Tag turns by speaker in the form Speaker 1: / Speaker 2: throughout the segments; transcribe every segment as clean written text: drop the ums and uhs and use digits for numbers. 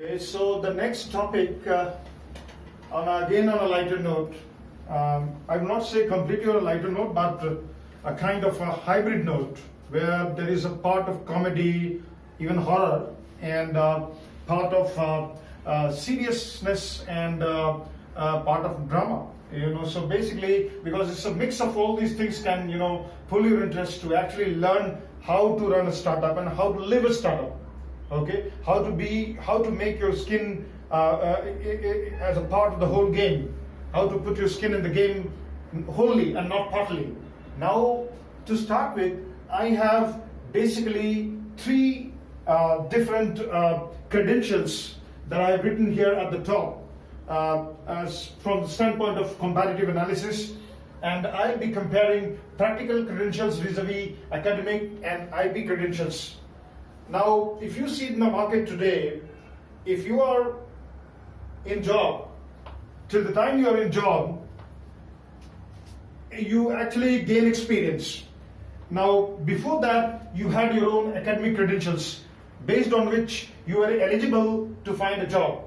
Speaker 1: Okay, so the next topic, again on a lighter note, I will not say completely on a lighter note, but a kind of a hybrid note where there is a part of comedy, even horror, and part of seriousness and part of drama. So basically, because it's a mix of all these things can, pull your interest to actually learn how to run a startup and how to live a startup. Okay, how to make your skin as a part of the whole game, how to put your skin in the game wholly and not partly. Now, to start with, I have basically three different credentials that I have written here at the top as from the standpoint of comparative analysis, and I'll be comparing practical credentials vis-a-vis academic and IB credentials. Now, if you see in the market today, if you are in job, till the time you are in job, you actually gain experience. Now, before that, you had your own academic credentials based on which you were eligible to find a job.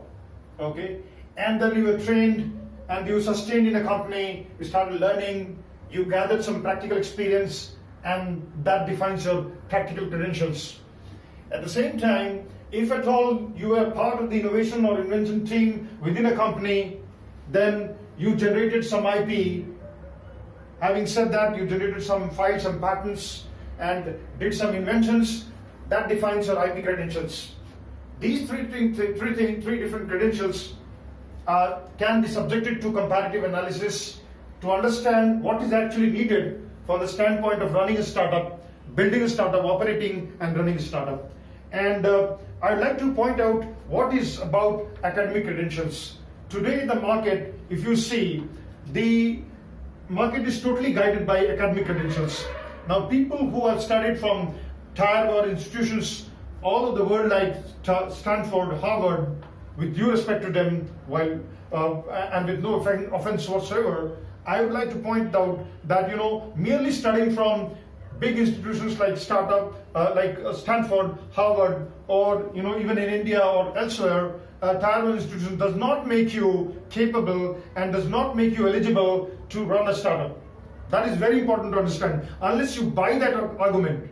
Speaker 1: Okay, and then you were trained and you sustained in a company, you started learning, you gathered some practical experience, and that defines your practical credentials. At the same time, if at all you were part of the innovation or invention team within a company, then you generated some IP. Having said that, you generated some files, some patents, and did some inventions. That defines your IP credentials. These three different credentials can be subjected to comparative analysis to understand what is actually needed from the standpoint of running a startup, building a startup, operating and running a startup. And I'd like to point out what is about academic credentials. Today in the market, if you see, the market is totally guided by academic credentials. Now, people who have studied from tier one institutions all over the world like Stanford, Harvard, with due respect to them, while and with no offense whatsoever, I would like to point out that merely studying from big institutions like Stanford, Harvard, or even in India or elsewhere, tier one institution does not make you capable and does not make you eligible to run a startup. That is very important to understand. Unless you buy that argument,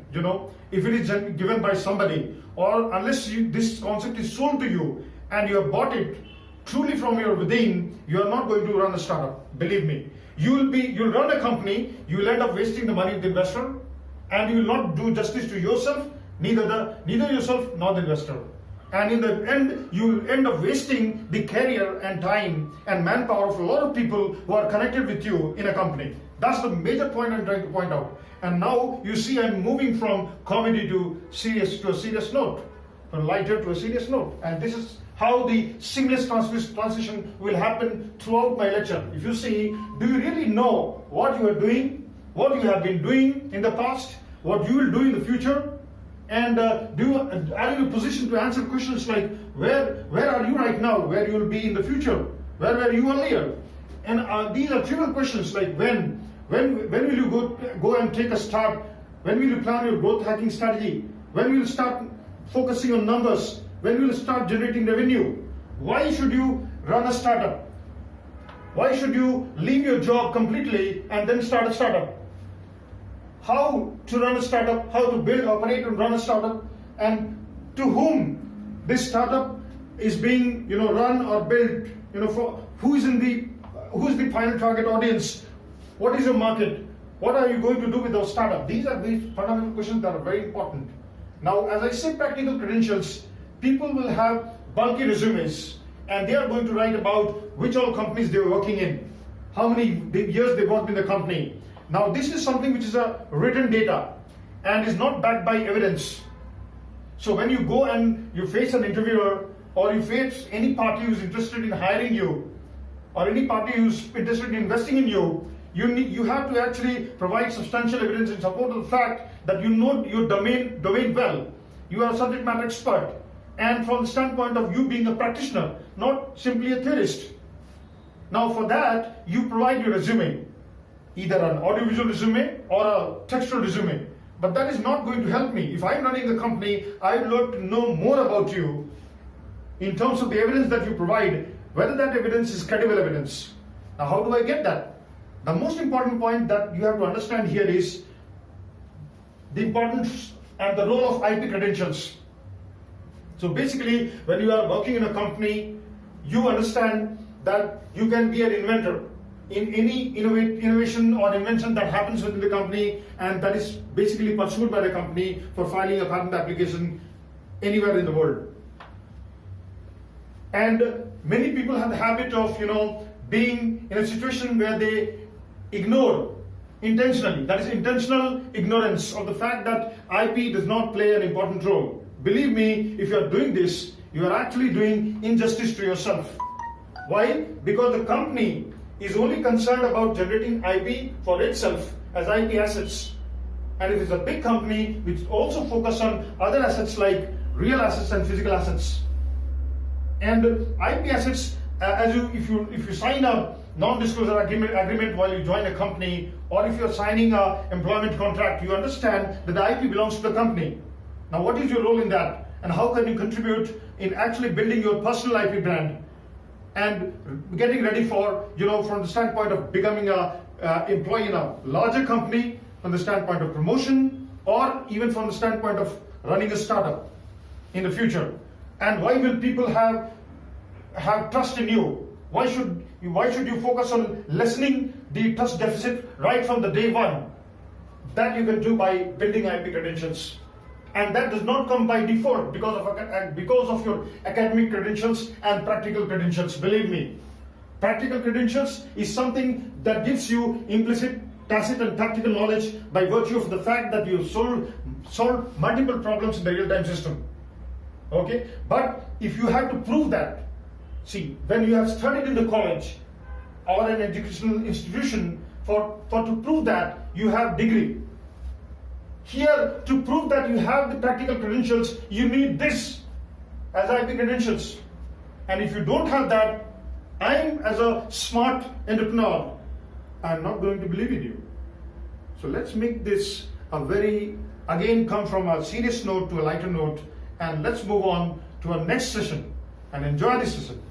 Speaker 1: if it is given by somebody, or unless this concept is sold to you and you have bought it truly from your within, you are not going to run a startup. Believe me, you'll run a company, you will end up wasting the money of the investor, and you will not do justice to yourself, neither yourself nor the investor. And in the end, you will end up wasting the career and time and manpower of a lot of people who are connected with you in a company. That's the major point I'm trying to point out. And now you see I'm moving from comedy to a serious note, from lighter to a serious note. And this is how the seamless transition will happen throughout my lecture. If you see, do you really know what you are doing, what you have been doing in the past, what you will do in the future? And are you in a position to answer questions like, where are you right now, where you will be in the future, where were you earlier? And these are trivial questions like when will you go and take a start, when will you plan your growth hacking strategy, when will you start focusing on numbers, when will you start generating revenue, why should you run a startup, why should you leave your job completely and then start a startup, how to run a startup, how to build, operate, and run a startup, and to whom this startup is being, run or built, for who is the final target audience, what is your market, what are you going to do with those startup? These are the fundamental questions that are very important. Now, as I say, practical credentials, people will have bulky resumes, and they are going to write about which all companies they were working in, how many years they worked in the company. Now, this is something which is a written data and is not backed by evidence. So when you go and you face an interviewer, or you face any party who's interested in hiring you, or any party who's interested in investing in you, you have to actually provide substantial evidence in support of the fact that you know your domain well. You are a subject matter expert, and from the standpoint of you being a practitioner, not simply a theorist. Now, for that, you provide your resume, either an audiovisual resume or a textual resume. But that is not going to help me. If I'm running the company, I would love to know more about you in terms of the evidence that you provide, whether that evidence is credible evidence. Now, how do I get that? The most important point that you have to understand here is the importance and the role of IP credentials. So basically, when you are working in a company, you understand that you can be an inventor in any innovation or invention that happens within the company, and that is basically pursued by the company for filing a patent application anywhere in the world. And many people have the habit of, being in a situation where they ignore intentionally, that is intentional ignorance of the fact that IP does not play an important role. Believe me, if you are doing this, you are actually doing injustice to yourself. Why? Because the company is only concerned about generating IP for itself as IP assets. And if it's a big company which also focus on other assets like real assets and physical assets. And IP assets, if you sign a non-disclosure agreement while you join a company, or if you're signing an employment contract, you understand that the IP belongs to the company. Now, what is your role in that? And how can you contribute in actually building your personal IP brand and getting ready for, from the standpoint of becoming an employee in a larger company, from the standpoint of promotion, or even from the standpoint of running a startup in the future? And why will people have trust in you? Why should you focus on lessening the trust deficit right from the day one? That you can do by building IP credentials. And that does not come by default because of your academic credentials and practical credentials. Believe me, practical credentials is something that gives you implicit, tacit, and practical knowledge by virtue of the fact that you've solved multiple problems in the real-time system. Okay, but if you have to prove that, see, when you have studied in the college or an educational institution, for to prove that you have degree. Here, to prove that you have the practical credentials, you need this as IP credentials. And if you don't have that, as a smart entrepreneur, I'm not going to believe in you. So let's make this come from a serious note to a lighter note, and let's move on to our next session and enjoy this session.